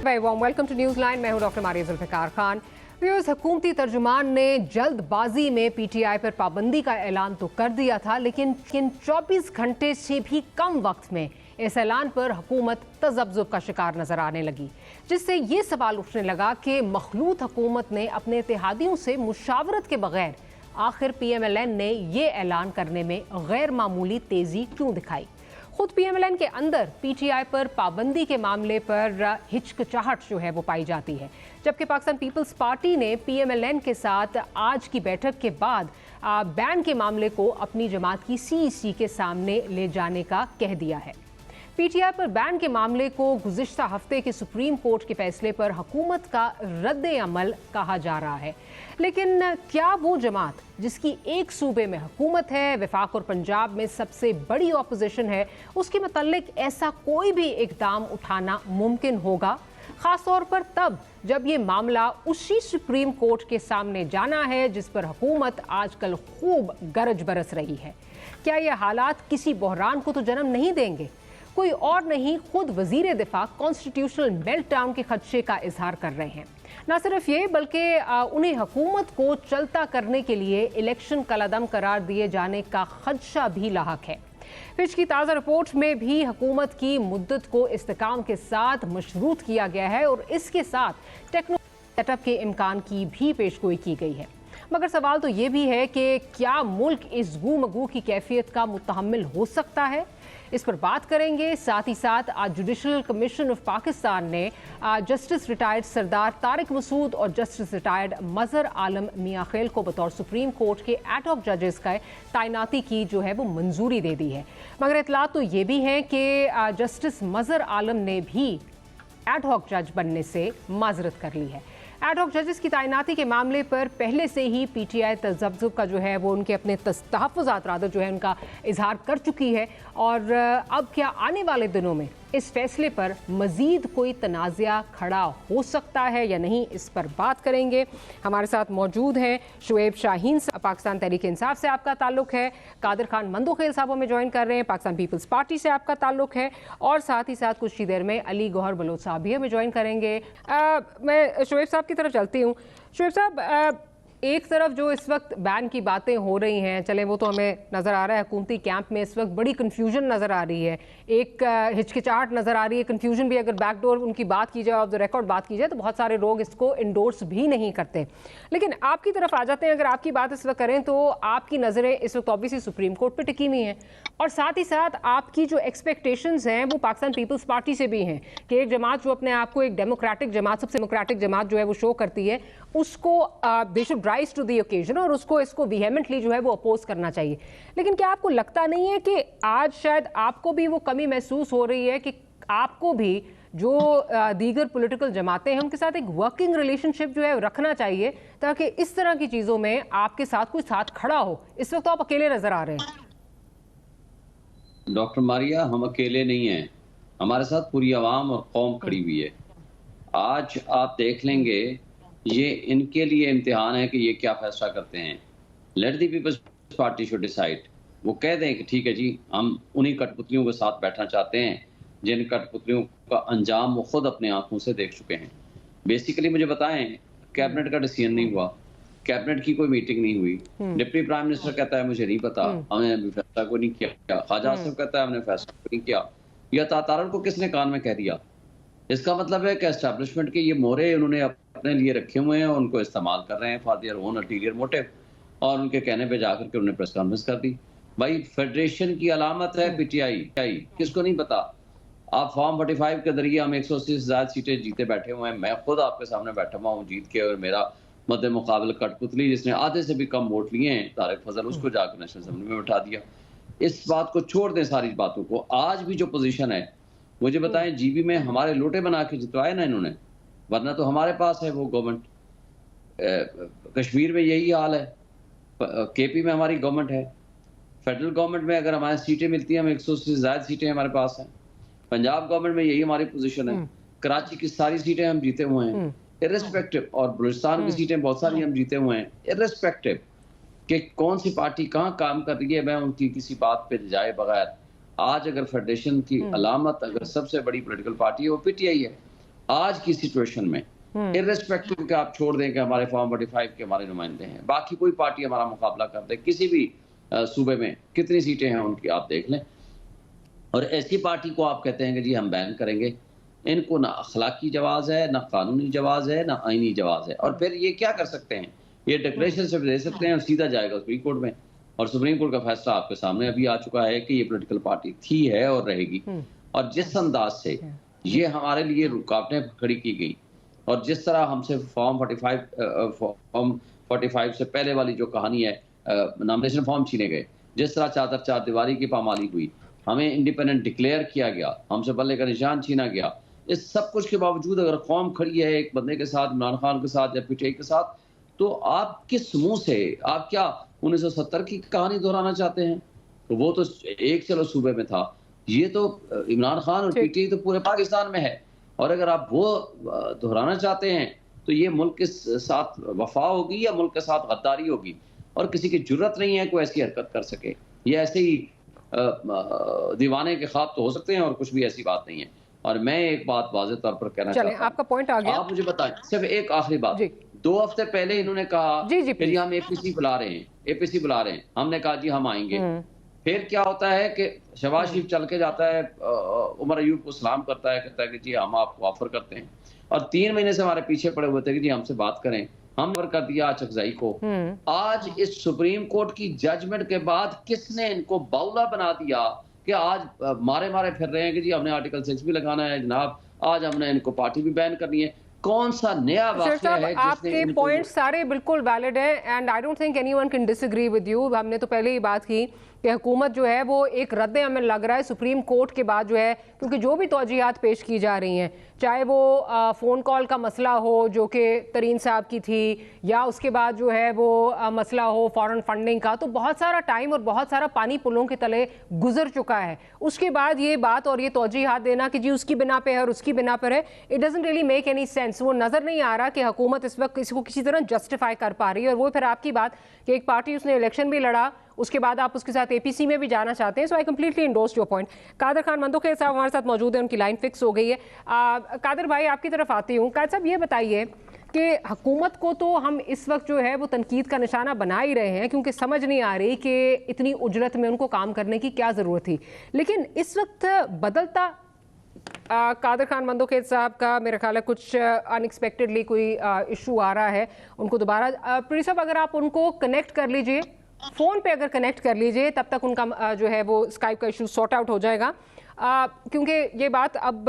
Very warm welcome to News Line. मैं हूं doctor Maria Zulfiqar Khan. Viewers, हुकूमती तर्जुमान ने जल्दबाजी में पीटीआई पर पाबंदी का ऐलान तो कर दिया था, लेकिन 24 घंटे से भी कम वक्त में इस ऐलान पर हुकूमत तज़ब्ज़ुब का शिकार नजर आने लगी, जिससे ये सवाल उठने लगा कि मखलूत हुकूमत ने अपने इत्तेहादियों से मुशावरत के बगैर आखिर PMLN ने ये ऐलान करने में गैर मामूली तेजी क्यों दिखाई। खुद PMLN के अंदर PTI पर पाबंदी के मामले पर हिचकिचाहट जो है वो पाई जाती है, जबकि पाकिस्तान पीपल्स पार्टी ने PMLN के साथ आज की बैठक के बाद बैन के मामले को अपनी जमात की CEC के सामने ले जाने का कह दिया है। PTI पर बैन के मामले को गुज़िश्ता हफ्ते के सुप्रीम कोर्ट के फैसले पर हुकूमत का रद्द अमल कहा जा रहा है, लेकिन क्या वो जमात जिसकी एक सूबे में हुकूमत है, वफाक और पंजाब में सबसे बड़ी ऑपोजिशन है, उसके मुतल्लिक ऐसा कोई भी इक़दाम उठाना मुमकिन होगा, ख़ास तौर पर तब जब ये मामला उसी सुप्रीम कोर्ट के सामने जाना है जिस पर हुकूमत आजकल खूब गरज बरस रही है। क्या ये हालात किसी बहरान को तो जन्म नहीं देंगे? कोई और नहीं, खुद वजीर दिफा कॉन्स्टिट्यूशनल मेल्टडाउन के खदशे का इजहार कर रहे हैं। न सिर्फ ये, बल्कि उन्हें हुकूमत को चलता करने के लिए इलेक्शन कलअदम करार दिए जाने का खदशा भी लाहक है। फिच की ताज़ा रिपोर्ट में भी हुकूमत की मुद्दत को इस्तेकाम के साथ मशरूत किया गया है और इसके साथ टेक्नोलॉजी सेटअप के इम्कान की भी पेशगोई की गई है। मगर सवाल तो ये भी है कि क्या मुल्क इस गू-मगू की कैफियत का मुतहम्मिल हो सकता है? इस पर बात करेंगे। साथ ही साथ आज जुडिशल कमीशन ऑफ पाकिस्तान ने जस्टिस रिटायर्ड सरदार तारिक मसूद और जस्टिस रिटायर्ड मजहर आलम मियां खेल को बतौर सुप्रीम कोर्ट के एडहॉक जजेस का तैनाती की जो है वो मंजूरी दे दी है। मगर इतलात तो ये भी है कि जस्टिस मजहर आलम ने भी एडहॉक जज बनने से माजरत कर ली है। एडहॉक जजेस की तैनाती के मामले पर पहले से ही PTI तज़ब्ज़ुब का जो है वो उनके अपने तहफ़्फ़ुज़ात रादर जो है उनका इजहार कर चुकी है, और अब क्या आने वाले दिनों में इस फैसले पर मज़ीद कोई तनाज़ा खड़ा हो सकता है या नहीं, इस पर बात करेंगे। हमारे साथ मौजूद हैं शुएब शाहीन, पाकिस्तान तहरीक इंसाफ से आपका ताल्लुक़ है, कादिर खान मंदोखेल साहब हमें ज्वाइन कर रहे हैं, पाकिस्तान पीपल्स पार्टी से आपका ताल्लुक़ है, और साथ ही साथ कुछ ही देर में अली गौहर बलोच साहब भी हमें ज्वाइन करेंगे। मैं शुएब साहब की तरफ चलती हूँ। शुएब साहब, एक तरफ जो इस वक्त बैन की बातें हो रही हैं, चले वो तो हमें नज़र आ रहा है हुकूमती कैंप में इस वक्त बड़ी कन्फ्यूजन नज़र आ रही है, एक हिचकिचाहट नज़र आ रही है, कन्फ्यूजन भी। अगर बैकडोर उनकी बात की जाए, ऑफ द रिकॉर्ड बात की जाए, तो बहुत सारे लोग इसको इंडोर्स भी नहीं करते। लेकिन आपकी तरफ आ जाते हैं, अगर आपकी बात इस वक्त करें तो आपकी नज़रें इस वक्त ऑब्वियसली सुप्रीम कोर्ट पर टिकी हुई हैं, और साथ ही साथ आपकी जो एक्सपेक्टेशंस हैं वो पाकिस्तान पीपल्स पार्टी से भी हैं कि एक जमात जो अपने आप को एक डेमोक्रेटिक जमात, सबसे डेमोक्रेटिक जमात जो है वो शो करती है, उसको they should rise to the occasion और उसको इसको वीहेमेंटली जो है वो अपोज करना चाहिए। लेकिन क्या आपको लगता नहीं है कि आज शायद आपको भी वो कमी महसूस हो रही है कि आपको भी जो दीगर पॉलिटिकल जमातें हैं उनके साथ एक वर्किंग रिलेशनशिप जो है रखना चाहिए, ताकि इस तरह की चीज़ों में आपके साथ कोई साथ खड़ा हो? इस वक्त तो आप अकेले नजर आ रहे हैं। डॉक्टर मारिया, हम अकेले नहीं हैं, हमारे साथ पूरी आवाम और कौम खड़ी हुई है। आज आप देख लेंगे, ये इनके लिए इम्तिहान है कि ये क्या फैसला करते हैं। Let the peoples party should decide. वो कह दें कि ठीक है जी, हम उन्हीं कठपुतलियों के साथ बैठना चाहते हैं जिन कठपुतलियों का अंजाम वो खुद अपने आंखों से देख चुके हैं। बेसिकली मुझे बताएं, कैबिनेट का डिसीजन नहीं हुआ, कैबिनेट की कोई मीटिंग नहीं हुई, डिप्टी प्राइम मिनिस्टर कहता है मुझे नहीं पता, हमने अभी फैसला को नहीं किया, ख्वाजा आसिफ कहता है हमने फैसला को नहीं किया, या तातारन को किसने कान में कह दिया। इसका मतलब है कि एस्टैब्लिशमेंट के ये मोहरे उन्होंने अपने लिए रखे हुए हैं, उनको इस्तेमाल कर रहे हैं for their own ulterior motive, और उनके कहने पे जाकर के उन्होंने प्रेस कॉन्फ्रेंस कर दी। भाई, फेडरेशन की अलामत है PTI, किसको नहीं पता। आप फॉर्म 45 के जरिए हम 180 से ज्यादा सीटें जीते बैठे हुए हैं। मैं खुद आपके सामने बैठा हुआ हूँ जीत के, और मेरा मद्दे मुकाबले कठपुतली जिसने आधे से भी कम वोट लिए हैं, तारिक फजल, उसको जाकर नेशनल असेंबली में बैठा दिया। इस बात को छोड़ दें, सारी बातों को। आज भी जो पोजीशन है, मुझे बताएं, GB में हमारे लोटे बना के जितवाए ना इन्होंने, वरना तो हमारे पास है वो गवर्नमेंट। कश्मीर में यही हाल है, KP में हमारी गवर्नमेंट है, फेडरल गवर्नमेंट में अगर हमारी सीटें मिलती हैं, हम 100 से ज्यादा सीटें हमारे पास हैं। पंजाब गवर्नमेंट में यही हमारी पोजीशन है। कराची की सारी सीटें हम जीते हुए हैं इर्रेस्पेक्टिव, और बलूचिस्तान की सीटें बहुत सारी हम जीते हुए हैं इर्रेस्पेक्टिव कि कौन सी पार्टी कहाँ काम कर रही है। मैं उनकी किसी बात पे जाए बगैर, आज अगर फेडरेशन की अलामत, अगर सबसे बड़ी पॉलिटिकल पार्टी है वो PTI है। आज की सिचुएशन में, इर्रेस्पेक्टिव के आप छोड़ दें कि हमारे फॉर्म 45 के हमारे नुमाइंदे हैं, बाकी कोई पार्टी हमारा मुकाबला कर दे किसी भी सूबे में, कितनी सीटें हैं उनकी आप देख लें, और ऐसी पार्टी को आप कहते हैं कि जी हम बैन करेंगे, इनको ना अखलाकी जवाज़ है, ना कानूनी जवाज़ है, ना आईनी जवाज़ है। और फिर ये क्या कर सकते हैं, ये डिक्लेरेशन सिर्फ दे सकते हैं और सीधा जाएगा सुप्रीम कोर्ट में, और सुप्रीम कोर्ट का फैसला आपके सामने अभी आ चुका है कि ये पॉलिटिकल पार्टी थी, है और रहेगी। और जिस अंदाज से ये हमारे लिए रुकावटें खड़ी की गई और जिस तरह हमसे फॉर्म 45 से पहले वाली जो कहानी है, नॉमिनेशन फॉर्म छीने गए, जिस तरह चादर चार दीवारी की पामाली हुई, हमें इंडिपेंडेंट डिक्लेयर किया गया, हमसे बल्ले का निशान छीना गया, इस सब कुछ के बावजूद अगर कौम खड़ी है एक बंदे के साथ, इमरान खान के साथ या पीटीआई के साथ, तो आप किस मुंह से, आप क्या 1970 की कहानी दोहराना चाहते हैं? तो वो तो एक चलो सूबे में था, ये तो इमरान खान और पीटीआई तो पूरे पाकिस्तान में है, और अगर आप वो दोहराना चाहते हैं तो ये मुल्क के साथ वफा होगी या मुल्क के साथ गद्दारी होगी, और किसी की जुर्रत नहीं है कोई ऐसी हरकत कर सके। ये ऐसे ही दीवाने के ख्वाब तो हो सकते हैं और कुछ भी ऐसी बात नहीं है। और मैं एक बात वाज़ेह तौर पर कहना चाहता हूं, आपका पॉइंट आ गया। आप मुझे बताएं सिर्फ एक आखिरी बात, 2 हफ्ते पहले इन्होंने कहा कि हम एपीसी बुला रहे हैं, एपीसी बुला रहे हैं, हमने कहा जी हम आएंगे। फिर क्या होता है कि शहबाज शरीफ चल के जाता है, उमर अयूब को सलाम करता है, कहता है कि जी हम आपको ऑफर करते हैं, और 3 महीने से हमारे पीछे पड़े हुए थे कि जी हमसे बात करें, हम ऑफर कर दिया चकजाई को। आज इस सुप्रीम कोर्ट की जजमेंट के बाद किसने इनको बाउला बना दिया कि आज मारे फिर रहे हैं कि जी हमने आर्टिकल 6 भी लगाना है जनाब, आज हमने इनको पार्टी भी बैन करनी है। कौन सा नया वाक़या है? आपके पॉइंट सारे बिल्कुल वैलिड हैं and I don't think anyone can disagree with you. हमने तो पहले ही बात की कि हुकूमत जो है वो एक रद्द अमल लग रहा है सुप्रीम कोर्ट के बाद जो है, क्योंकि जो भी तौजीहात पेश की जा रही हैं, चाहे वो फ़ोन कॉल का मसला हो जो कि तरीन साहब की थी, या उसके बाद जो है वो मसला हो फॉरेन फंडिंग का, तो बहुत सारा टाइम और बहुत सारा पानी पुलों के तले गुजर चुका है। उसके बाद ये बात और ये तौजीहात देना कि जी उसकी बिना पे है और उसकी बिना पर है, it doesn't really make any sense. वो नज़र नहीं आ रहा कि हुकूमत इस वक्त इसको किसी तरह जस्टिफाई कर पा रही है। और वो फिर आपकी बात कि एक पार्टी उसने इलेक्शन भी लड़ा, उसके बाद आप उसके साथ एपीसी में भी जाना चाहते हैं। So I completely endorse your point. Qadir Khan Mandokhel साहब हमारे साथ मौजूद है, उनकी लाइन फिक्स हो गई है। कादर भाई आपकी तरफ आती हूँ। कादर साहब ये बताइए कि हुकूमत को तो हम इस वक्त जो है वो तनकीद का निशाना बना ही रहे हैं, क्योंकि समझ नहीं आ रही कि इतनी उजरत में उनको काम करने की क्या ज़रूरत थी। लेकिन इस वक्त बदलता कादर खान मंदोखेर साहब का मेरा ख्याल है कुछ अनएक्सपेक्टेडली कोई इशू आ रहा है, उनको दोबारा प्रिंस साहब अगर आप उनको कनेक्ट कर लीजिए, फ़ोन पे अगर कनेक्ट कर लीजिए, तब तक उनका जो है वो स्काइप का इशू सॉर्ट आउट हो जाएगा। क्योंकि ये बात अब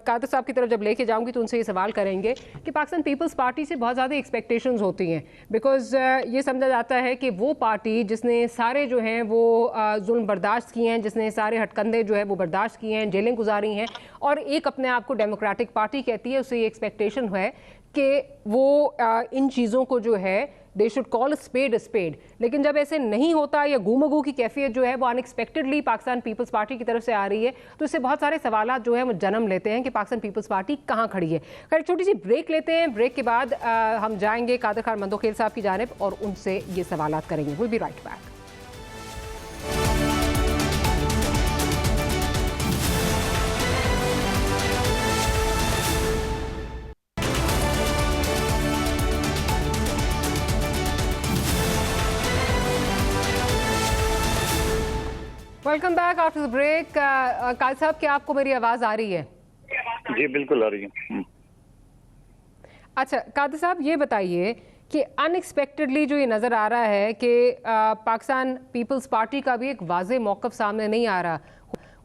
कादर साहब की तरफ जब लेके जाऊंगी तो उनसे ये सवाल करेंगे कि पाकिस्तान पीपल्स पार्टी से बहुत ज़्यादा एक्सपेक्टेशंस होती हैं, बिकॉज ये समझा जाता है कि वो पार्टी जिसने सारे जो हैं वो जुल्म बर्दाश्त किए हैं, जिसने सारे हटकंदे जो है वो बर्दाश्त किए हैं, जेलें गुजारी हैं, और एक अपने आप को डेमोक्रेटिक पार्टी कहती है, उससे ये एक्सपेक्टेशन है कि वो इन चीज़ों को जो है they should call spade spade. लेकिन जब ऐसे नहीं होता या गुमगू की कैफियत जो है वो अनएक्सपेक्टेडली पाकिस्तान पीपल्स पार्टी की तरफ से आ रही है, तो इससे बहुत सारे सवाल जो है वो जन्म लेते हैं कि पाकिस्तान पीपल्स पार्टी कहाँ खड़ी है। खैर छोटी सी ब्रेक लेते हैं, ब्रेक के बाद हम जाएंगे कादर खान मंदोखेर साहब की जानिब और उनसे ये सवाल करेंगे। Will be right back. Welcome back after the break. Qadir sahab क्या आपको मेरी आवाज़ आ रही है? जी बिल्कुल आ रही है। अच्छा कादर साहब ये बताइए कि अनएक्सपेक्टेडली जो ये नज़र आ रहा है कि पाकिस्तान पीपल्स पार्टी का भी एक वाज़ेह मौक़िफ़ सामने नहीं आ रहा।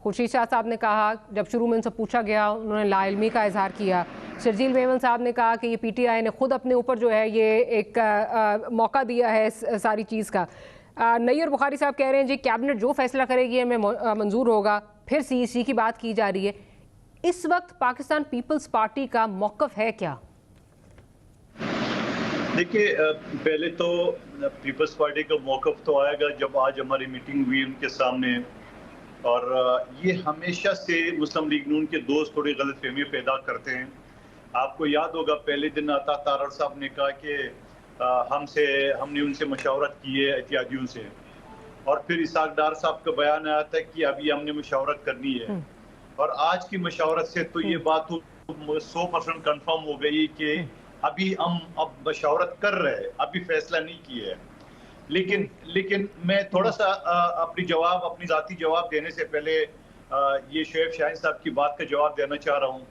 खुर्शीद शाह साहब ने कहा, जब शुरू में उनसे पूछा गया उन्होंने लाइल्मी का इजहार किया। शर्जील मेमन साहब ने कहा कि ये पीटीआई ने खुद अपने ऊपर जो है ये एक मौका दिया है सारी चीज़ का। नईर बुखारी साहब कह रहे हैं जी कैबिनेट जो फैसला करेगी हमें मंजूर होगा। फिर सीईसी की बात की जा रही है। इस वक्त पाकिस्तान पीपल्स पार्टी का मौक़िफ़ है क्या? देखिए पहले तो पीपल्स पार्टी का मौक़िफ़ तो आएगा जब आज हमारी मीटिंग हुई उनके सामने, और ये हमेशा से मुस्लिम लीग नून के दोस्त थोड़ी गलतफहमी पैदा करते हैं। आपको याद होगा पहले दिन आता तारड़ साहब ने कहा कि हमने उनसे मशावरत की है एहतियाजियों से, और फिर इसाक डार साहब का बयान आया था कि अभी हमने मशावरत करनी है, और आज की मशावरत से तो ये बात 100% कंफर्म हो गई कि अभी हम अब मशवरत कर रहे हैं, अभी फैसला नहीं किया है। लेकिन मैं थोड़ा सा अपनी जाती जवाब देने से पहले ये शोएब शाहीन साहब की बात का जवाब देना चाह रहा हूँ।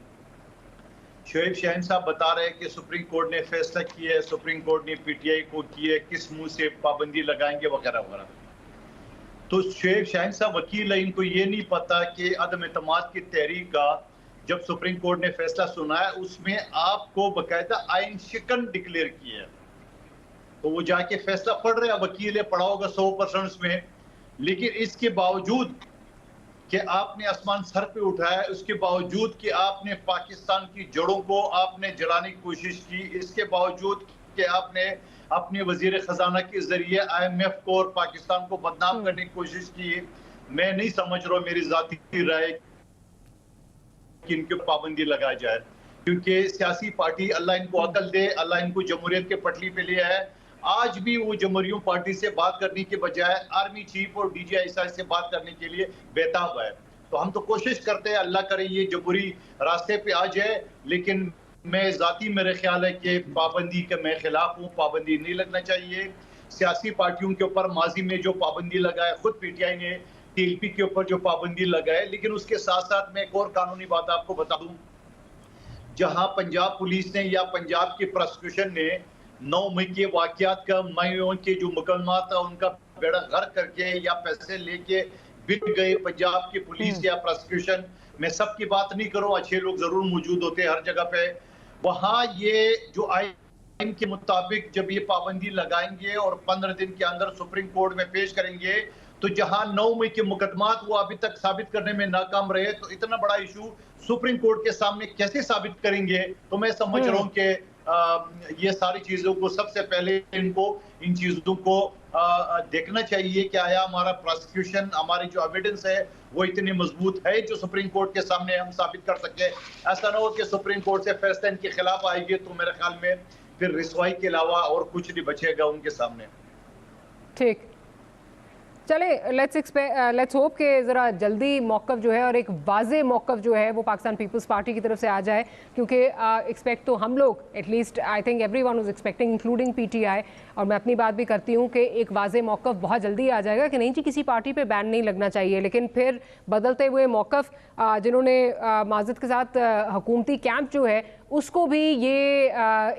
शोएब शाहीन साहब बता रहे हैं कि सुप्रीम कोर्ट ने फैसला किया है, सुप्रीम कोर्ट ने पीटीआई को किया है, किस मुंह से पाबंदी लगाएंगे वगैरह वगैरह। तो शोएब शाहीन साहब वकील है, इनको ये नहीं पता कि अदम एतमाद की तहरीक का जब सुप्रीम कोर्ट ने फैसला सुनाया उसमें आपको बकायदा आइन शिकन डिक्लेयर किया है। तो वो जाके फैसला पढ़ रहे हैं, वकील है, पढ़ा होगा 100% उसमें। लेकिन इसके बावजूद कि आपने आसमान सर पे उठाया, उसके बावजूद कि आपने पाकिस्तान की जड़ों को आपने जलाने की कोशिश की, इसके बावजूद कि आपने अपने वजीर खजाना के जरिए IMF को और पाकिस्तान को बदनाम करने की कोशिश की, मैं नहीं समझ रहा, मेरी जाती राय कि इनके पाबंदी लगाई जाए। क्योंकि सियासी पार्टी, अल्लाह इनको अकल दे, अल्लाह इनको जमहूरियत के पटली पे लिया है। आज भी वो जमहूरियों पार्टी से बात करने के बजाय आर्मी चीफ और DGI से बात करने के लिए बेताब है। तो हम तो कोशिश करते हैं, अल्लाह करे ये जमहूरी रास्ते पे आ जाए। लेकिन मैं जाती मेरे ख्याल है कि पाबंदी के मैं खिलाफ हूँ, पाबंदी नहीं लगना चाहिए। सियासी पार्टियों के ऊपर माजी में जो पाबंदी लगाए, खुद PTI ने TLP के ऊपर जो पाबंदी लगाए, लेकिन उसके साथ साथ मैं एक और कानूनी बात आपको बता दूं, जहां पंजाब पुलिस ने या पंजाब की प्रोसिक्यूशन ने 9 मई के वाकयात का के जो मुकदमा था उनका बेड़ा गर्क करके या पैसे लेके बिक गए पंजाब की पुलिस या प्रोसिक्यूशन, मैं सबकी बात नहीं करूं, अच्छे लोग जरूर मौजूद होते हैं हर जगह पे। वहां ये जो आइन के मुताबिक जब ये पाबंदी लगाएंगे और 15 दिन के अंदर सुप्रीम कोर्ट में पेश करेंगे, तो जहां 9 मई के मुकदमात वो अभी तक साबित करने में नाकाम रहे, तो इतना बड़ा इशू सुप्रीम कोर्ट के सामने कैसे साबित करेंगे? तो मैं समझ रहा हूं कि ये सारी चीजों को सबसे पहले इनको इन चीजों को देखना चाहिए कि आया हमारा प्रोसिक्यूशन, हमारी जो एविडेंस है वो इतनी मजबूत है जो सुप्रीम कोर्ट के सामने हम साबित कर सके। ऐसा ना हो कि सुप्रीम कोर्ट से फैसला इनके खिलाफ आएगी तो मेरे ख्याल में फिर रिसवाई के अलावा और कुछ नहीं बचेगा उनके सामने। ठीक, चले लेट्स होप कि ज़रा जल्दी मौक़िफ़ जो है और एक वाज़े मौक़िफ़ जो है वो पाकिस्तान पीपल्स पार्टी की तरफ से आ जाए, क्योंकि एक्सपेक्ट तो हम लोग at least I think everyone was expecting including PTI, और मैं अपनी बात भी करती हूँ कि एक वाज़े मौक़िफ़ बहुत जल्दी आ जाएगा कि नहीं जी किसी पार्टी पे बैन नहीं लगना चाहिए। लेकिन फिर बदलते हुए मौक़िफ़ जिन्होंने माज़रत के साथ हुकूमती कैंप जो है उसको भी ये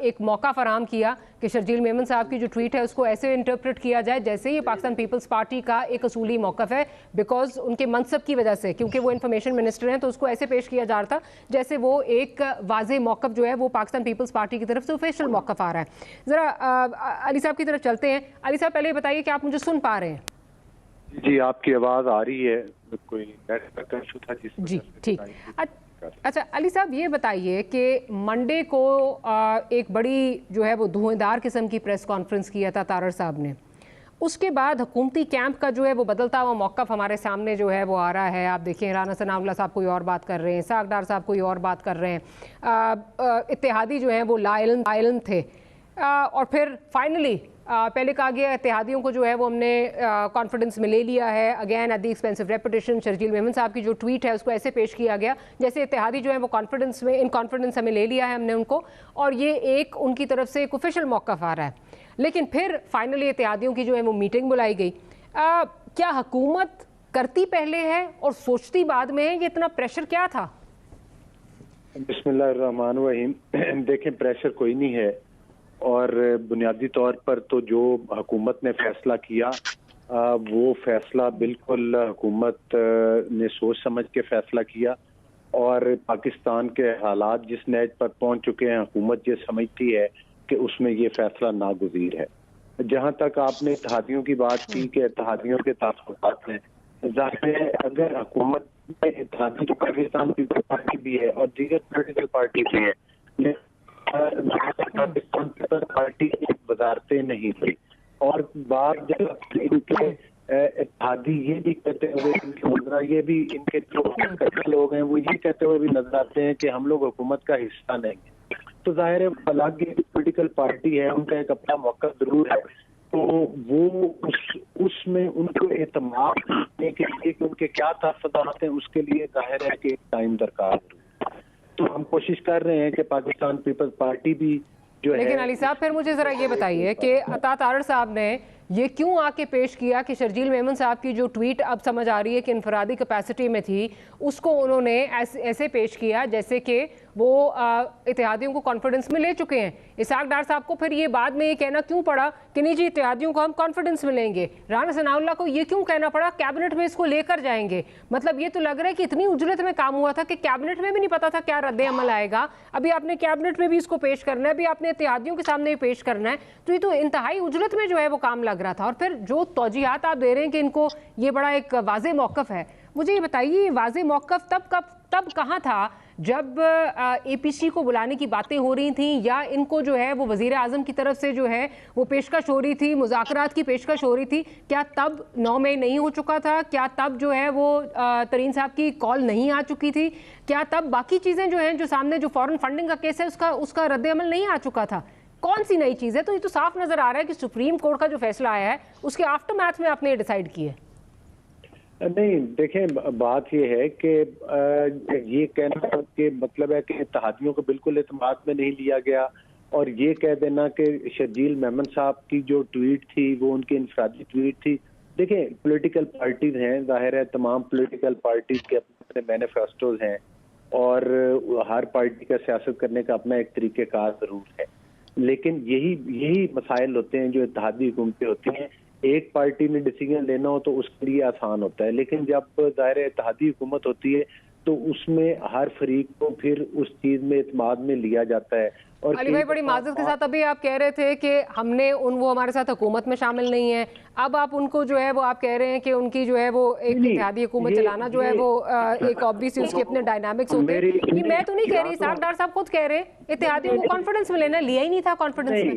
एक मौका फराहम किया कि शर्जील मेमन साहब की जो ट्वीट है उसको ऐसे इंटरप्रेट किया जाए जैसे ये पाकिस्तान पीपल्स पार्टी का एक असूली मौक़िफ़ है, बिकॉज उनके मनसब की वजह से, क्योंकि वो इन्फॉर्मेशन मिनिस्टर हैं, तो उसको ऐसे पेश किया जा रहा था जैसे वो एक वाज़े मौक़िफ़ जो है वो पाकिस्तान पीपल्स पार्टी की तरफ से ऑफिशियल मौक़िफ़ आ रहा है। ज़रा अली साहब की तरफ चलते हैं। अली साहब पहले बताइए कि आप मुझे सुन पा रहे हैं? जी, आपकी आवाज़ आ रही है, कोई नेटवर्क का इशू था जिस जी ठीक। अच्छा अली साहब ये बताइए कि मंडे को एक बड़ी जो है वो धुएंधार किस्म की प्रेस कॉन्फ्रेंस किया था तारड़ साहब ने, उसके बाद हुकूमती कैंप का जो है वो बदलता हुआ मौक़िफ़ हमारे सामने जो है वो आ रहा है। आप देखिए राना सनाउल्ला साहब कोई और बात कर रहे हैं, इसाक डार साहब कोई और बात कर रहे हैं, इत्तेहादी जो हैं वो लाइलन थे, और फिर फाइनली पहले कहा गया इत्तेहादियों को जो है वो हमने कॉन्फिडेंस में ले लिया है, again at the expensive reputation. Sharjeel Memon साहब की जो ट्वीट है उसको ऐसे पेश किया गया जैसे इत्तेहादी जो है वो कॉन्फिडेंस में, इन कॉन्फिडेंस हमें ले लिया है हमने उनको, और ये एक उनकी तरफ से एक ऑफिशियल मौक़िफ़ आ रहा है। लेकिन फिर फाइनली इत्तेहादियों की जो है वो मीटिंग बुलाई गई। क्या हुकूमत करती पहले है और सोचती बाद में है? ये इतना प्रेशर क्या था? बिस्मिल्लाहिर्रहमानिर्रहीम। देखें, प्रेशर कोई नहीं है, और बुनियादी तौर पर तो जो हुकूमत ने फैसला किया वो फैसला बिल्कुल हुकूमत ने सोच समझ के फैसला किया, और पाकिस्तान के हालात जिस नेज पर पहुंच चुके हैं हुकूमत ये समझती है कि उसमें ये फैसला नागुज़ीर है। जहां तक आपने इत्तेहादियों की बात की कि इत्तेहादियों के ताल्लुकात हैं, जाहिर है अगर हुकूमत में इत्तेहादी तो पाकिस्तान पीपल्स पार्टी भी है और दीगर पॉलिटिकल पार्टी भी है, पाकिस्तान पीपल्स पार्टी एक वजारतें नहीं थी, और बात जब इनके इत्तेहादी ये भी कहते हुए ये भी इनके जो लोग हैं वो ये कहते हुए भी नजर आते हैं कि हम लोग हुकूमत का हिस्सा नहीं है, तो जाहिर है अलग पॉलिटिकल पार्टी है, उनका एक अपना मौका जरूर है, तो वो उसमें उनको एतमाद करने के लिए कि उनके क्या तहफ़्फ़ुज़ात हैं उसके लिए जाहिर है कि टाइम दरकार है। तो तो हम कोशिश कर रहे हैं कि पाकिस्तान पीपल्स पार्टी भी जो लेकिन है। अली साहब फिर मुझे जरा ये बताइए कि अता तारड़ साहब ने ये क्यों आके पेश किया कि शर्जील मेमन साहब की जो ट्वीट अब समझ आ रही है कि इनफरादी कैपेसिटी में थी, उसको उन्होंने ऐसे पेश किया जैसे कि वो इत्तेहादियों को कॉन्फिडेंस में ले चुके हैं। इसहाक डार साहब को फिर ये बाद में ये कहना क्यों पड़ा कि नहीं जी इत्तेहादियों को हम कॉन्फिडेंस में लेंगे? राना सनाउल्लाह को ये क्यों कहना पड़ा कैबिनेट में इसको लेकर जाएंगे? मतलब ये तो लग रहा है कि इतनी उजरत में काम हुआ था कि कैबिनेट में भी नहीं पता था क्या रद्द अमल आएगा। अभी आपने कैबिनेट में भी इसको पेश करना है, अभी आपने इत्तेहादियों के सामने भी पेश करना है, तो ये तो इंतहाई उजरत में जो है वो काम लग रहा था। और फिर जो तौजीहात आप दे रहे हैं कि इनको ये बड़ा एक वाज़े मौक़िफ़ है, मुझे ये बताइए वाज़े मौक़िफ़ तब कहाँ था जब APC को बुलाने की बातें हो रही थी, या इनको जो है वो वज़ीर आज़म की तरफ से जो है वो पेशकश हो रही थी, मुज़ाकरात की पेशकश हो रही थी? क्या तब 9 मई नहीं हो चुका था? क्या तब जो है वो तरीन साहब की कॉल नहीं आ चुकी थी? क्या तब बाकी चीज़ें जो हैं, जो सामने जो फॉरेन फंडिंग का केस है उसका रद्द अमल नहीं आ चुका था? कौन सी नई चीज़ है? तो ये तो साफ नज़र आ रहा है कि सुप्रीम कोर्ट का जो फैसला आया है उसके आफ्टरमैथ में आपने ये डिसाइड किया है। नहीं, देखें बात ये है कि ये कहना कि मतलब है कि इत्तेहादियों को बिल्कुल एतमाद में नहीं लिया गया, और ये कह देना कि शर्जील मेमन साहब की जो ट्वीट थी वो उनकी इनफरादी ट्वीट थी। देखें पॉलिटिकल पार्टीज हैं, जाहिर है तमाम पॉलिटिकल पार्टीज के अपने मैनिफेस्टोज हैं, और हर पार्टी का सियासत करने का अपना एक तरीक़ेकार जरूर है, लेकिन यही मसाइल होते हैं जो इत्तेहादी हुकूमतें होती हैं। एक पार्टी ने डिसीजन लेना हो तो उसके लिए आसान होता है, लेकिन जब दायरे इत्तेहादी हुकूमत होती है तो उसमें हर फरीक को फिर उस चीज में इत्मीनान में लिया जाता है। और अली भाई बड़ी माजरत के साथ अभी आप कह रहे थे कि हमने वो हमारे साथ हुकूमत में शामिल नहीं है, अब आप उनको जो है वो आप कह रहे हैं कि उनकी जो है वो एक इत्तेहादी हुकूमत चलाना जो है वो एक ऑब्वियसली उसके अपने डायनामिक्स होते हैं। ये मैं तो नहीं कह रही, इसहाक डार साहब खुद कह रहे हैं इत्तेहादियों को कॉन्फिडेंस में लेना, लिया ही नहीं था कॉन्फिडेंस में।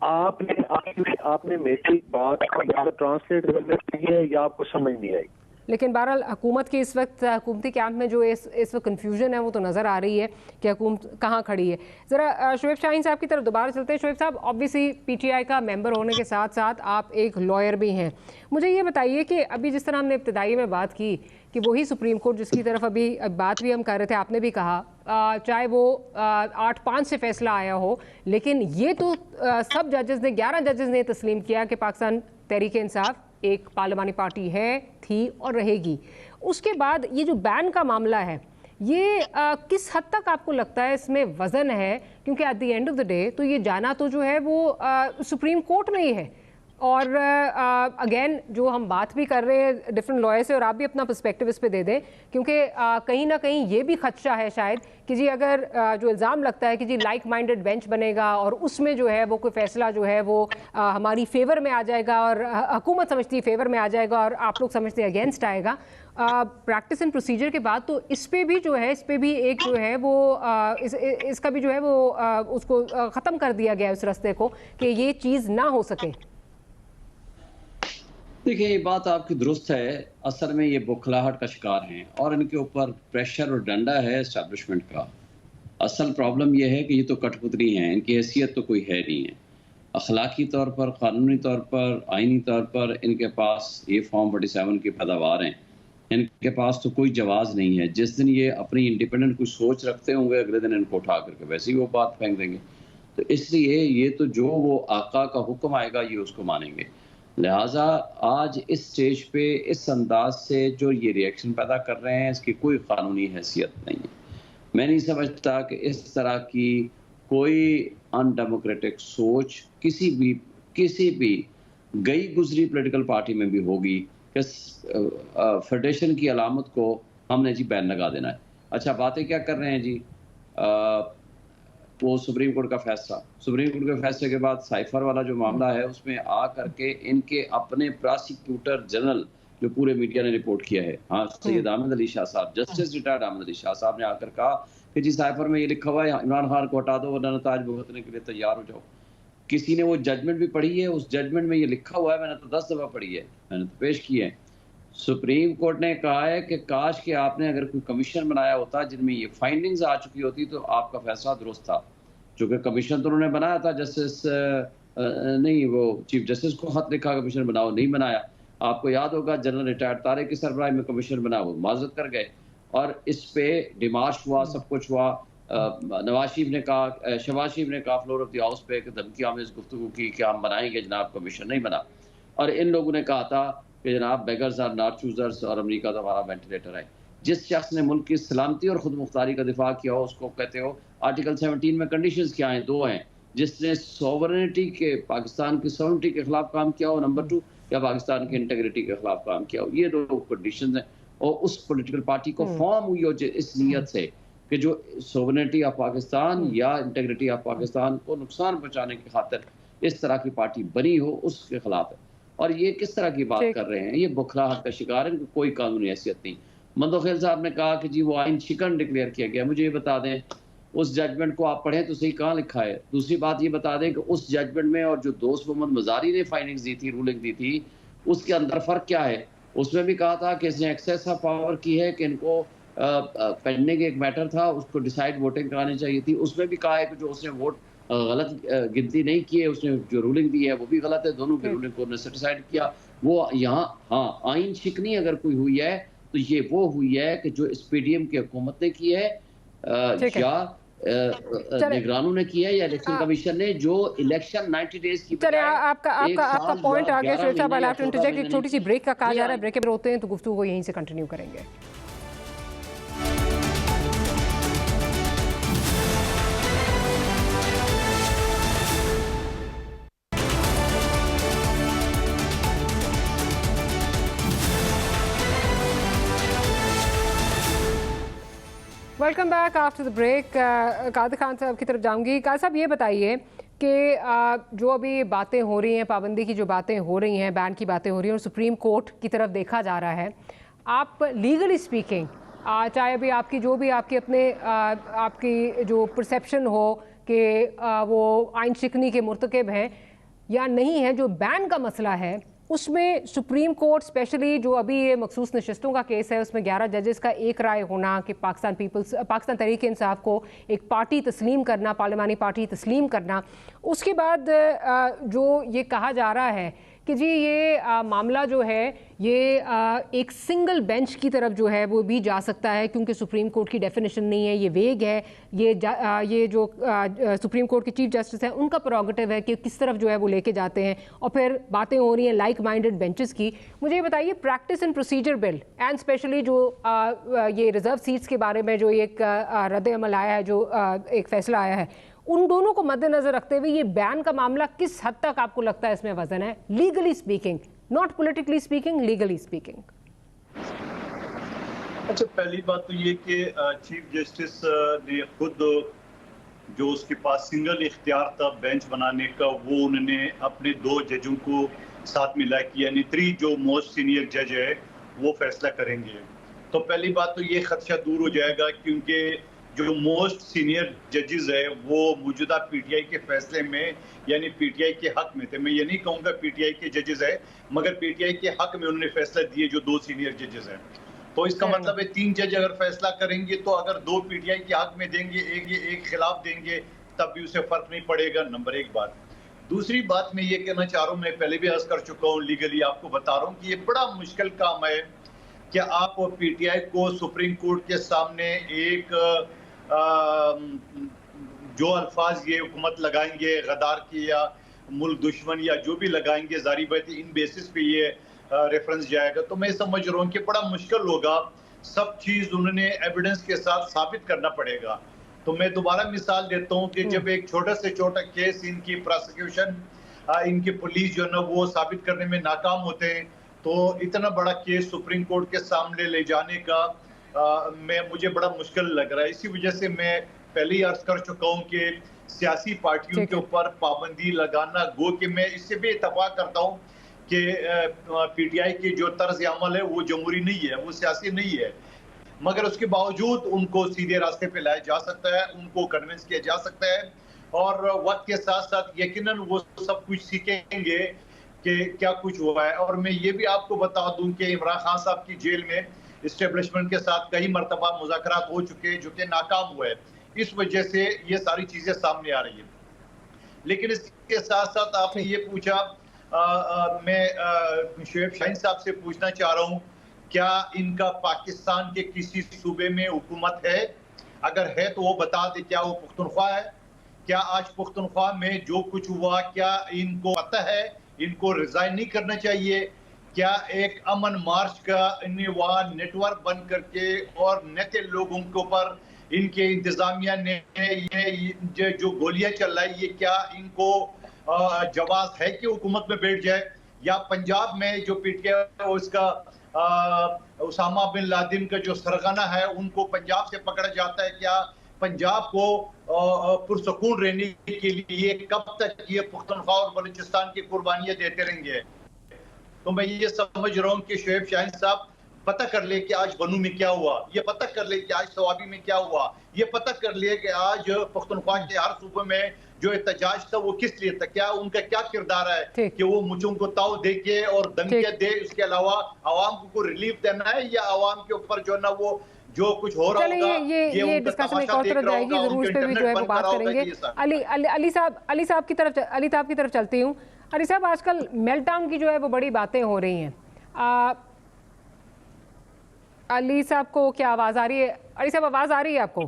आपने मेरी बात को ट्रांसलेट करना चाहिए या आपको समझ नहीं आई? लेकिन बहरहाल हुकूमत की इस वक्त हुकूमती कैंप में जो इस वक्त कन्फ्यूजन है वो तो नज़र आ रही है कि हुकूमत कहाँ खड़ी है। ज़रा शुएब शाहीन साहब की तरफ दोबारा चलते हैं। शुएब साहब, ऑब्वियसली PTI का मेंबर होने के साथ साथ आप एक लॉयर भी हैं, मुझे ये बताइए कि अभी जिस तरह हमने इब्तदाई में बात की कि वही सुप्रीम कोर्ट जिसकी तरफ अभी बात भी हम कर रहे थे, आपने भी कहा चाहे वो 8-5 से फैसला आया हो, लेकिन ये तो सब जजेस ने 11 जजेस ने तस्लीम किया कि पाकिस्तान तहरीक इंसाफ एक पार्लिमानी पार्टी है, थी और रहेगी। उसके बाद ये जो बैन का मामला है, ये किस हद तक आपको लगता है इसमें वज़न है? क्योंकि at the end of the day तो ये जाना तो जो है वो सुप्रीम कोर्ट में ही है, और अगेन जो हम बात भी कर रहे हैं डिफरेंट लॉयर से, और आप भी अपना पर्सपेक्टिव इस पे दे दें, क्योंकि कहीं ना कहीं ये भी खदशा है शायद कि जी अगर जो इल्ज़ाम लगता है कि जी लाइक माइंडेड बेंच बनेगा और उसमें जो है वो कोई फैसला जो है वो हमारी फेवर में आ जाएगा, और हुकूमत समझती है फेवर में आ जाएगा और आप लोग समझते हैं अगेंस्ट आएगा। प्रैक्टिस एंड प्रोसीजर के बाद तो इस पे भी जो है, इस पे भी एक जो है वो इसका भी जो है वो उसको ख़त्म कर दिया गया उस रास्ते को कि ये चीज़ ना हो सके। देखिए, ये बात आपकी दुरुस्त है, असल में ये बौखलाहट का शिकार हैं और इनके ऊपर प्रेशर और डंडा है एस्टेब्लिशमेंट का। असल प्रॉब्लम ये है कि ये तो कठपुतली हैं, इनकी हैसियत तो कोई है नहीं है। अखलाकी तौर पर, कानूनी तौर पर, आइनी तौर पर इनके पास ये फॉर्म 47 की पैदावार हैं, इनके पास तो कोई जवाज़ नहीं है। जिस दिन ये अपनी इंडिपेंडेंट कोई सोच रखते होंगे, अगले दिन इनको उठा करके वैसे ही वो बात फेंक देंगे। तो इसलिए ये तो जो वो आका का हुक्म आएगा ये उसको मानेंगे। लिहाजा आज इस स्टेज पे इस अंदाज से जो ये रिएक्शन पैदा कर रहे हैं, इसकी कोई कानूनी हैसियत नहीं है। मैं नहीं समझता कि इस तरह की कोई अनडेमोक्रेटिक सोच किसी भी गई गुजरी पॉलिटिकल पार्टी में भी होगी कि फेडरेशन की अलामत को हमने जी बैन लगा देना है। अच्छा, बातें क्या कर रहे हैं जी, वो सुप्रीम कोर्ट का फैसले के बाद साइफर वाला जो मामला है उसमें आ करके इनके अपने प्रोसिक्यूटर जनरल जो पूरे मीडिया ने रिपोर्ट किया है, हाँ, सैयद अहमद अली शाह साहब, जस्टिस रिटायर्ड अहमद अली शाह साहब ने आकर कहा कि जी साइफर में ये लिखा हुआ है इमरान खान को हटा दो वरना नताज भुगतने के लिए तैयार हो जाओ। किसी ने वो जजमेंट भी पढ़ी है, उस जजमेंट में ये लिखा हुआ है, मैंने तो 10 दफ़ा पढ़ी है, मैंने तो पेश की है। सुप्रीम कोर्ट ने कहा है कि काश कि आपने अगर कोई कमीशन बनाया होता जिनमें ये फाइंडिंग्स आ चुकी होती तो आपका फैसला दुरुस्त था। चूँकि कमीशन तो उन्होंने बनाया था, जस्टिस नहीं, वो चीफ जस्टिस को खत लिखा कमीशन बनाओ, नहीं बनाया। आपको याद होगा जनरल रिटायर्ड तारिक की सरबराही में कमीशन बना, वो माजरत कर गए और इस पे डिमार्श हुआ, सब कुछ हुआ। नवाज शरीफ ने कहा, शहबाज शरीफ ने कहा फ्लोर ऑफ द हाउस पे धमकी आमेज गुफ्तगू की कि हम बनाएंगे जनाब, कमीशन नहीं बना। और इन लोगों ने कहा था कि जनाब बेगर्स आर नॉट चूजर्स और अमेरिका तो हमारा वेंटिलेटर है। जिस शख्स ने मुल्क की सलामती और खुद मुख्तारी का दिफा किया हो उसको कहते हो। आर्टिकल 17 में कंडीशंस क्या हैं? 2 हैं। जिसने सॉवरेनिटी के, पाकिस्तान की सॉवरेनिटी के खिलाफ काम किया हो, नंबर 2, या पाकिस्तान की इंटेग्रिटी के खिलाफ काम किया हो। ये 2 कंडीशंस हैं। और उस पॉलिटिकल पार्टी को फॉर्म हुई हो इस नीयत से कि जो सॉवरेनिटी ऑफ पाकिस्तान या इंटेग्रिटी ऑफ पाकिस्तान को नुकसान पहुंचाने की खातिर इस तरह की पार्टी बनी हो, उसके खिलाफ है। और ये किस तरह की बात कर रहे हैं? ये बुखलाहट का शिकार है, कोई कानूनी हैसियत नहीं। मंदोखेल साहब ने कहा कि जी वो आइन शिकन डिक्लेयर किया गया। मुझे ये बता दें, उस जजमेंट को आप पढ़ें तो सही, कहाँ लिखा है? दूसरी बात ये बता दें कि उस जजमेंट में और जो दोस्त मोहम्मद मजारी ने फाइंडिंग्स दी थी, रूलिंग दी थी, उसके अंदर फर्क क्या है? उसमें भी कहा था कि इसने एक्सेस ऑफ पावर की है कि इनको पेंडिंग एक मैटर था, उसको डिसाइड वोटिंग करानी चाहिए थी। उसमें भी कहा है कि जो उसने वोट गलत गिनती नहीं की है, उसने जो रूलिंग दी है वो भी गलत है। दोनों की रूलिंग को डिसाइड किया वो यहाँ। हाँ, आइन शिकनी अगर कोई हुई है तो ये वो हुई है कि जो इस पीडीएम की हुकूमत ने की है या निगरानों ने की है या इलेक्शन कमीशन ने, जो इलेक्शन 90 डेज की। चलिए, आपका पॉइंट आ गया Shoaib sahab. I have to interject. एक छोटी सी ब्रेक का कहा जा रहा है, ब्रेक के बाद होते हैं तो गुफ्तगू को यहीं से कंटिन्यू करेंगे। Welcome back after the break. Qadir Khan sahab की तरफ जाऊंगी। कादिर साहब, ये बताइए कि जो अभी बातें हो रही हैं, पाबंदी की जो बातें हो रही हैं, बैन की बातें हो रही हैं और सुप्रीम कोर्ट की तरफ देखा जा रहा है, आप लीगली स्पीकिंग, चाहे अभी आपकी जो भी आपकी अपने आपकी जो परसेप्शन हो कि वो आइन शिकनी के मुर्तकब हैं या नहीं है, जो बैन का मसला है उसमें सुप्रीम कोर्ट स्पेशली जो अभी ये मखसूस नशिस्तों का केस है उसमें 11 जजेस का एक राय होना कि पाकिस्तान तहरीक इंसाफ को एक पार्टी तस्लीम करना, पार्लिमानी पार्टी तस्लीम करना, उसके बाद जो ये कहा जा रहा है कि जी ये मामला जो है ये एक सिंगल बेंच की तरफ जो है वो भी जा सकता है क्योंकि सुप्रीम कोर्ट की डेफिनेशन नहीं है, ये वेग है, ये जो सुप्रीम कोर्ट के चीफ जस्टिस हैं उनका प्रोगेटिव है कि किस तरफ जो है वो लेके जाते हैं। और फिर बातें हो रही हैं लाइक माइंडेड बेंचेस की। मुझे ये बताइए, practice and procedure bill and specially जो ये रिजर्व सीट्स के बारे में जो एक रद्द अमल आया है, जो एक फैसला आया है, उन दोनों को मद्देनजर रखते हुए ये बैन का मामला किस हद तक आपको लगता है इसमें वजन है, legally speaking, not politically speaking, legally speaking? अच्छा, पहली बात तो ये कि चीफ जस्टिस ने खुद जो उसके पास सिंगल इख्तियार था बेंच बनाने का, वो उन्होंने अपने 2 जजों को साथ मिला कि यानी 3 जो मोस्ट सीनियर जज है वो फैसला करेंगे। तो पहली बात तो ये खदशा दूर हो जाएगा क्योंकि जो मोस्ट सीनियर जजेस है वो मौजूदा पीटीआई के फैसले में यानी पीटीआई के हक में थे। मैं ये नहीं कहूँगा पीटीआई के जजेस है, मगर पीटीआई के हक में उन्होंने फैसला दिए जो 2 सीनियर जजेस हैं। तो इसका मतलब है 3 जज अगर फैसला करेंगे तो अगर 2 पीटीआई के हक में देंगे, एक खिलाफ देंगे, तब भी उसे फर्क नहीं पड़ेगा। नंबर 1 बात। दूसरी बात मैं ये कहना चाह रहा हूँ, मैं पहले भी अर्ज कर चुका हूँ, लीगली आपको बता रहा हूँ कि ये बड़ा मुश्किल काम है कि आप पीटीआई को सुप्रीम कोर्ट के सामने एक जो अल्फाज ये हुकूमत लगाएंगे गद्दार की या मुल्क दुश्मन या जो भी लगाएंगे, जारी बात इन बेसिस पे ये रेफरेंस जाएगा। तो मैं समझ रहा हूँ कि बड़ा मुश्किल होगा, सब चीज उन्होंने एविडेंस के साथ साबित करना पड़ेगा। तो मैं दोबारा मिसाल देता हूँ कि जब एक छोटा से छोटा केस इनकी प्रोसिक्यूशन, इनकी पुलिस जो है ना वो साबित करने में नाकाम होते हैं, तो इतना बड़ा केस सुप्रीम कोर्ट के सामने ले जाने का मुझे बड़ा मुश्किल लग रहा है। इसी वजह से मैं पहले ही अर्ज कर चुका हूँ कि सियासी पार्टियों के ऊपर पाबंदी लगाना, गो कि मैं इससे भी इत्तेफाक करता हूँ कि पीटीआई की जो तर्ज अमल है वो जमहूरी नहीं है, वो सियासी नहीं है, मगर उसके बावजूद उनको सीधे रास्ते पे लाया जा सकता है, उनको कन्विंस किया जा सकता है और वक्त के साथ साथ यकीनन वो सब कुछ सीखेंगे कि क्या कुछ हुआ है। और मैं ये भी आपको बता दूं कि इमरान खान साहब की जेल में इस्टेब्लिशमेंट के साथ कई मरतबा मुज़ाकरात हो चुके हैं जो कि नाकाम हुए, इस वजह से ये सारी चीजें सामने आ रही है। लेकिन इसके साथ साथ आपने ये पूछा, मैं शोएब शाहीन साहब से पूछना चाह रहा हूँ, क्या इनका पाकिस्तान के किसी सूबे में हुकूमत है? अगर है तो वो बता दे क्या वो पुख्तनख्वा है। क्या आज पुख्तनख्वा में जो कुछ हुआ क्या इनको पता है, इनको रिजाइन नहीं करना चाहिए? क्या एक अमन मार्च का इन्हें वहाँ नेटवर्क बन करके और नेते लोगों के ऊपर इनके इंतजामिया ने ये जो गोलियां चल रही है, ये क्या इनको जवाब है कि हुकूमत में बैठ जाए? या पंजाब में जो पीटीआई उसका उसामा बिन लादेन का जो सरगना है उनको पंजाब से पकड़ा जाता है? क्या पंजाब को पुरसकून रहने के लिए कब तक ये पुख्तनख्वा और बलूचिस्तान की कुर्बानियां देते रहेंगे? तो मैं ये समझ रहा हूँ कि शोएब शाहीन साहब पता कर ले कि आज बनू में क्या हुआ, ये पता कर ले कि आज सवाबी में क्या हुआ, ये पता कर ले कि आज पुख्तनख्वा के हर सूबे में जो एहतजाज था वो किस लिए था, क्या उनका क्या किरदार है कि वो मुझों को ताव दे के और धमकियां दे, इसके अलावा आवाम को रिलीफ देना है या आवाम के ऊपर जो है ना वो जो कुछ हो रहा होगा ये डिस्कशन एक और तरफ जाएगी, जरूर इस पे भी जो है वो बात करेंगे। अली साहब की तरफ चलती हूँ। अली साहब, आजकल मेल्टडाउन की जो है वो बड़ी बातें हो रही हैं। अली साहब को क्या आवाज आ रही है? अली साहब आवाज आ रही है आपको?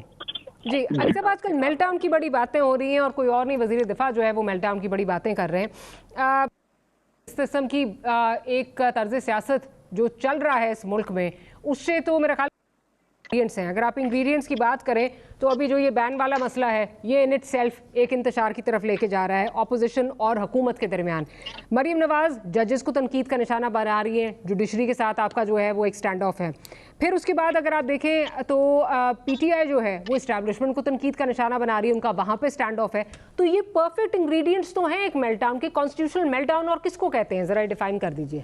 जी अली साहब, आजकल मेल्टडाउन की बड़ी बातें हो रही हैं और कोई और नहीं, वजीर दिफा जो है वो मेल्टडाउन की बड़ी बातें कर रहे हैं। इस किस्म की एक तर्ज सियासत जो चल रहा है इस मुल्क में, उससे तो मेरा ख्याल इंग्रीडियंट्स हैं। अगर आप इंग्रीडियंट्स की बात करें तो अभी जो ये बैन वाला मसला है ये इन इट सेल्फ एक इंतशार की तरफ लेके जा रहा है ऑपोजिशन और हुकूमत के दरमियान। मरीम नवाज जजेस को तनकीद का निशाना बना रही है, जुडिशरी के साथ आपका जो है वो एक स्टैंड ऑफ है। फिर उसके बाद अगर आप देखें तो पीटीआई जो है वो इस्टेब्लिशमेंट को तनकीद का निशाना बना रही है, उनका वहाँ पे स्टैंड ऑफ है। तो ये परफेक्ट इंग्रेडिएंट्स तो हैं एक मेल्टडाउन के। कॉन्स्टिट्यूशनल मेल्टडाउन और किसको कहते हैं, जरा डिफाइन कर दीजिए।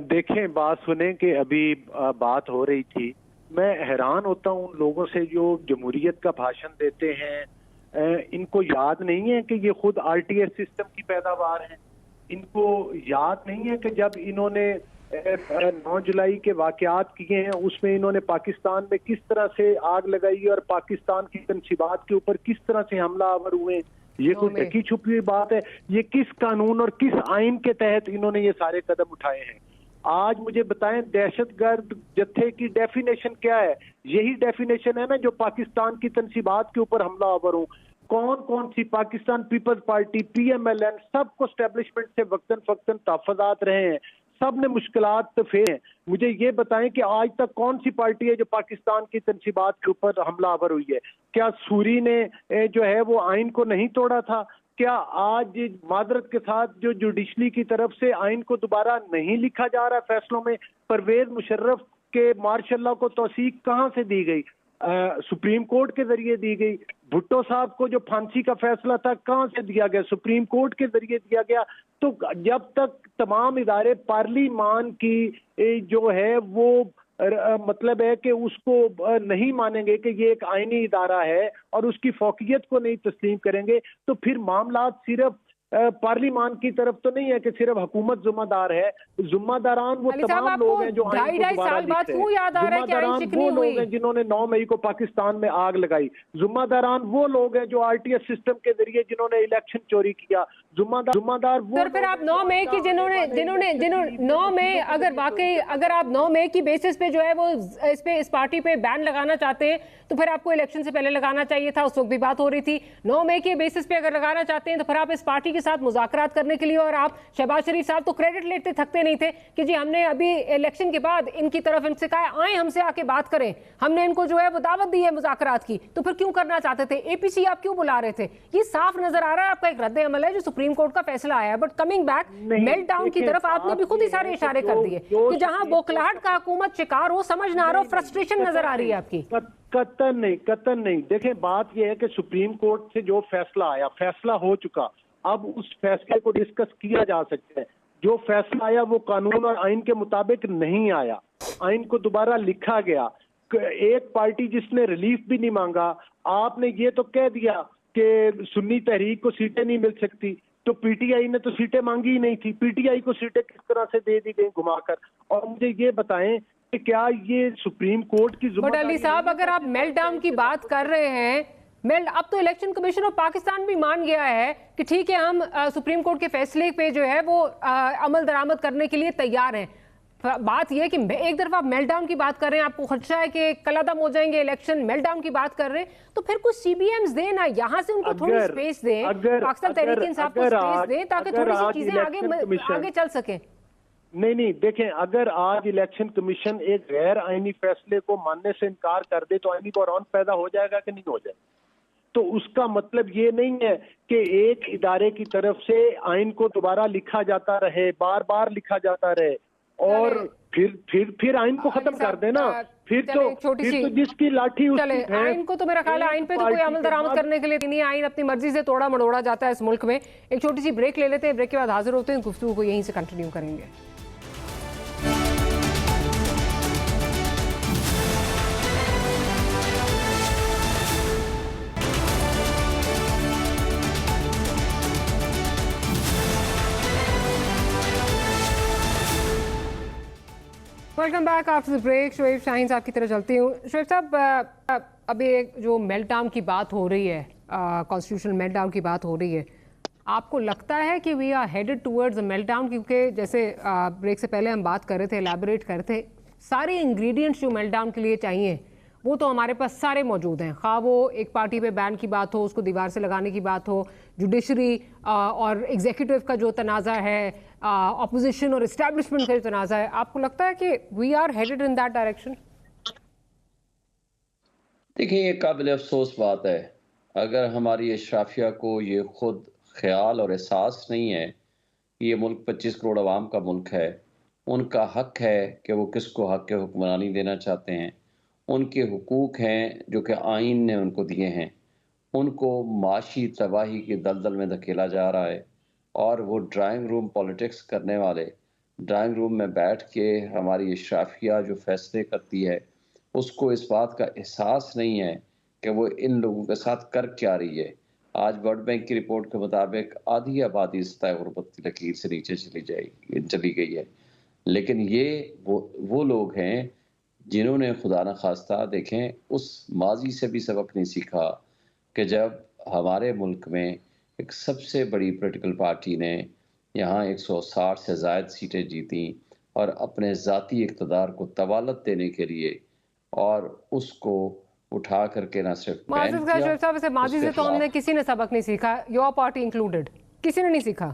देखें, बात सुने कि अभी बात हो रही थी, मैं हैरान होता हूँ लोगों से जो जमहूरियत का भाषण देते हैं। इनको याद नहीं है कि ये खुद आरटीएस सिस्टम की पैदावार है। इनको याद नहीं है कि जब इन्होंने 9 जुलाई के वाकयात किए हैं उसमें इन्होंने पाकिस्तान में किस तरह से आग लगाई और पाकिस्तान की तनसीबात के ऊपर किस तरह से हमला आवर हुए। ये कोई ढकी छुपी हुई बात है? ये किस कानून और किस आइन के तहत इन्होंने ये सारे कदम उठाए हैं? आज मुझे बताएं, दहशतगर्द जत्थे की डेफिनेशन क्या है? यही डेफिनेशन है ना जो पाकिस्तान की तनसीबात के ऊपर हमला आवर हो। कौन कौन सी पाकिस्तान पीपल्स पार्टी, PMLN, सबको एस्टेब्लिशमेंट से वक्तन फक्तन तहफ़्फ़ुज़ात रहे हैं, सब ने मुश्किलात तो फे हैं। मुझे ये बताएं कि आज तक कौन सी पार्टी है जो पाकिस्तान की तनसीबात के ऊपर हमला आवर हुई है? क्या सूरी ने जो है वो आइन को नहीं तोड़ा था? क्या आज मादरत के साथ जो जुडिशरी की तरफ से आइन को दोबारा नहीं लिखा जा रहा फैसलों में? परवेज मुशर्रफ के मार्शल लॉ को तौसीक कहाँ से दी गई? सुप्रीम कोर्ट के जरिए दी गई। भुट्टो साहब को जो फांसी का फैसला था कहाँ से दिया गया? सुप्रीम कोर्ट के जरिए दिया गया। तो जब तक तमाम इदारे पार्लिमान की जो है वो मतलब है कि उसको नहीं मानेंगे कि ये एक आईनी इदारा है और उसकी फौकियत को नहीं तस्लीम करेंगे, तो फिर मामला सिर्फ पार्लिमान की तरफ तो नहीं है कि सिर्फ हुकूमत जिम्मेदार है। जिम्मेदारान वो तमाम लोग हैं जो आइन को दोबारा लिखते हैं। जिम्मेदारान वो लोग हैं जिन्होंने 9 मई को पाकिस्तान में आग लगाई। जिम्मेदारान वो लोग हैं जो आरटीएस सिस्टम के जरिए जिन्होंने इलेक्शन चोरी किया। जिम्मेदार वो फिर आप 9 मई की जिन्होंने 9 मई अगर वाकई अगर आप 9 मई की बेसिस पे जो है वो इस पार्टी पे बैन लगाना चाहते हैं तो फिर आपको इलेक्शन से पहले लगाना चाहिए था। उस वक्त भी बात हो रही थी। 9 मई के बेसिस पे अगर लगाना चाहते हैं तो फिर आप इस पार्टी के साथ मुज़ाकरात करने के लिए, और आप शहबाज शरीफ साहब तो क्रेडिट लेते थकते नहीं थे कि जी हमने अभी इलेक्शन के बाद इनकी तरफ इनसे कहा आए हमसे आके बात करें, हमने इनको जो है वो दावत दी है मुज़ाकरात की। तो फिर क्यों करना चाहते थे? एपीसी आप क्यों बुला रहे थे? ये साफ नजर आ रहा है आपका एक रद्द अमल है जो सुप्रीम कोर्ट का फैसला आया है। But coming back melt down की तरफ आपने भी खुद ही सारे इशारे कर दिए कि जहां बौखलाहट का हुकूमत शिकार हो, समझ ना आ रहा हो, फ्रस्ट्रेशन नजर आ रही है आपकी। कतन नहीं। देखें, बात यह है कि सुप्रीम कोर्ट से जो फैसला आया, फैसला हो चुका, अब उस फैसले को डिस्कस किया जा सकता है। जो फैसला आया वो कानून और आइन के मुताबिक नहीं आया, आइन को दोबारा लिखा गया। एक पार्टी जिसने रिलीफ भी नहीं मांगा, आपने ये तो कह दिया कि सुन्नी तहरीक को सीटें नहीं मिल सकती, तो पीटीआई ने तो सीटें मांगी ही नहीं थी। पीटीआई को सीटें किस तरह से दे दी गई घुमाकर? और मुझे ये बताएं कि क्या ये सुप्रीम कोर्ट की बट अली साहब, अगर आप मेल्ट डाउन की बात कर रहे हैं, अब तो इलेक्शन कमीशन ऑफ पाकिस्तान भी मान गया है कि ठीक है हम सुप्रीम कोर्ट के फैसले पे जो है वो अमल दरामद करने के लिए तैयार हैं। बात यह है कि एक तरफ आप मेल्टडाउन की बात कर रहे हैं, आपको खदशा है कि कलादम हो जाएंगे इलेक्शन, मेल्टडाउन की बात कर रहे हैं, तो फिर कुछ सीबीएम्स दें ना, यहाँ से उनको थोड़ी स्पेस दें, पाकिस्तान तहरीक इंसाफ को स्पेस दें ताकि थोड़ी सी चीजें आगे चल सके। नहीं देखें, अगर आज इलेक्शन कमीशन एक गैर आईनी फैसले को मानने से इनकार कर दे तो आईनी बहरान पैदा हो जाएगा कि नहीं हो जाएगा? तो उसका मतलब ये नहीं है कि एक इदारे की तरफ से आइन को दोबारा लिखा जाता रहे, बार बार लिखा जाता रहे और फिर आइन को खत्म कर देना। फिर तो जिसकी लाठी उसकी आइन को तो मेरा ख्याल है आइन पे तो कोई अमल दरामद करने के लिए नहीं, आइन अपनी मर्जी से तोड़ा मड़ोड़ा जाता है इस मुल्क में। एक छोटी सी ब्रेक ले लेते हैं, ब्रेक के बाद हाजिर होते हैं, गुफ्तगू को यहीं से कंटिन्यू करेंगे। Welcome back after the break. Shoaib Shaheen sahab की तरफ चलती हूँ। शोएब साहब, अभी एक जो मेल्टडाउन की बात हो रही है, कॉन्स्टिट्यूशनल मेल्टडाउन की बात हो रही है, आपको लगता है कि we are headed towards a meltdown? क्योंकि जैसे ब्रेक से पहले हम बात कर रहे थे, एलैबोरेट कर रहे थे, सारे इंग्रेडिएंट्स जो मेल्टडाउन के लिए चाहिए वो तो हमारे पास सारे मौजूद हैं। खा वो एक पार्टी पे बैन की बात हो, उसको दीवार से लगाने की बात हो, जुडिशरी और एग्जीक्यूटिव का जो तनाज़ा है, ऑपोजिशन और इस्टेब्लिशमेंट का जो तनाज़ा है, आपको लगता है कि we are headed in that direction? देखिए, ये काबिल अफसोस बात है। अगर हमारी अशराफिया को ये खुद ख्याल और एहसास नहीं है कि ये मुल्क 25 करोड़ आवाम का मुल्क है, उनका हक है कि वो किसको हक के हुक्मरानी देना चाहते हैं, उनके हुकूक हैं जो कि आइन ने उनको दिए हैं, उनको माशी तबाही की दलदल में धकेला जा रहा है और वो ड्राइंग रूम पॉलिटिक्स करने वाले ड्राइंग रूम में बैठ के हमारी अशराफिया जो फैसले करती है उसको इस बात का एहसास नहीं है कि वो इन लोगों के साथ कर क्या रही है। आज वर्ल्ड बैंक की रिपोर्ट के मुताबिक आधी आबादी सतह गुर्बत की लकीर से नीचे चली गई है। लेकिन ये वो लोग हैं जिन्होंने खुदा न खास्ता, देखें, उस माजी से भी सबक नहीं सीखा कि जब हमारे मुल्क में एक सबसे बड़ी पॉलिटिकल पार्टी ने यहाँ 160 से ज़ायद सीटें जीती और अपने ज़ाती इक़्तिदार को तवालत देने के लिए और उसको उठा करके ना सिर्फ माजी से तो हमने किसी ने सबक नहीं सीखा, योर पार्टी इंक्लूडेड, किसी ने नहीं सीखा।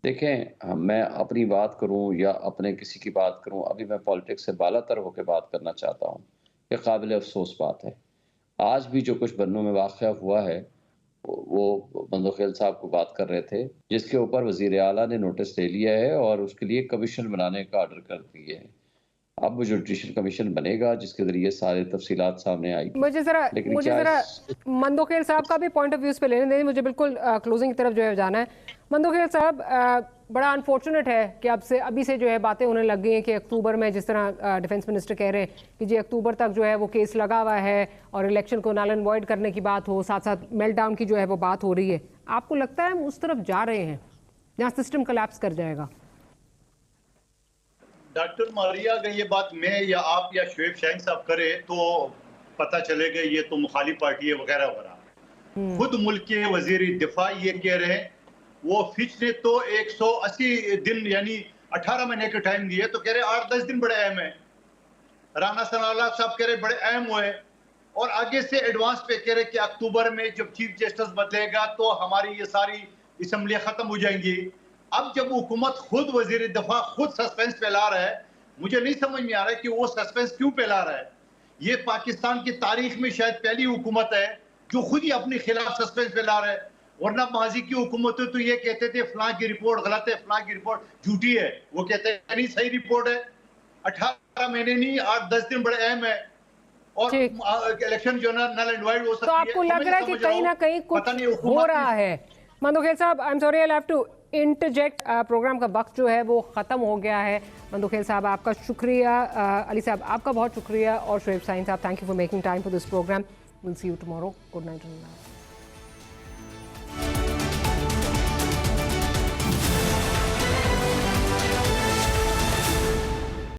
देखें, मैं अपनी बात करूं या अपने किसी की बात करूं, अभी मैं पॉलिटिक्स से बालातर होकर बात करना चाहता हूं। ये काबिल अफसोस बात है। आज भी जो कुछ बन्नों में वाक़या हुआ है, वो मंदोखेल साहब को बात कर रहे थे, जिसके ऊपर वज़ीर आला ने नोटिस ले लिया है और उसके लिए कमीशन बनाने का ऑर्डर कर दिया है। अब वो जुडिशल कमीशन बनेगा जिसके जरिए सारे तफसीलात सामने आएगी। मुझे जरा मंदोखेल साहब का भी पॉइंट ऑफ व्यू पे लेने दें, मुझे बिल्कुल क्लोजिंग की तरफ जो है जाना है। मंदोखेल साहब, बड़ा अनफॉर्चुनेट है कि अभी से जो है बातें होने लग गई हैं कि अक्टूबर में, जिस तरह डिफेंस मिनिस्टर कह रहे हैं कि जी अक्टूबर तक जो है वो केस लगा हुआ है और इलेक्शन को नल एंड वॉइड करने की बात हो, साथ साथ मेल्टडाउन की जो है वो बात हो रही है। आपको लगता है हम उस तरफ जा रहे हैं जहाँ सिस्टम कोलैप्स कर जाएगा? डॉक्टर मारिया, अगर ये बात मैं या आप या शोएब शाहीन साहब करे तो पता चलेगा ये तो मुखालिफ पार्टी है वगैरह वगैरह। खुद मुल्क के वजीर दिफा ये कह रहे हैं, वो फिच ने तो 180 दिन यानी 18 महीने के टाइम दिए, तो कह रहे 8-10 दिन बड़े अहम है। राना सनाउल्लाह साहब कह रहे बड़े अहम हुए और आगे से एडवांस पे कह रहे कि अक्टूबर में जब चीफ जस्टिस बदलेगा तो हमारी ये सारी असम्बलियाँ खत्म हो जाएंगी। अब जब हुकूमत खुद वजीर दफा खुद सस्पेंस फैला रहा है, मुझे नहीं समझ में आ रहा है कि वो सस्पेंस क्यों फैला रहा है। ये पाकिस्तान की तारीख में शायद पहली हुकूमत है जो खुद ही अपने खिलाफ सस्पेंस फैला रहा है, वरना माजी की हुकूमतें तो ये कहते थे फलां की रिपोर्ट गलत है, फलां की रिपोर्ट झूठी है, वो कहते हैं नहीं सही रिपोर्ट है। 18 महीने नहीं 8-10 दिन बड़े अहम है और इलेक्शन जो है नल एंड वाइड हो सकती है। तो आपको लग रहा है कि कहीं ना कहीं कुछ हो रहा है? Mandokhel sahab, I am sorry, I have to interject. Programme का वक्त जो है वो ख़त्म हो गया है। मंदोखेल साहब आपका शुक्रिया, अली साहब आपका बहुत शुक्रिया, और Shoaib Shaheen sahab, thank you for making time for this programme. Will see you tomorrow. Good night.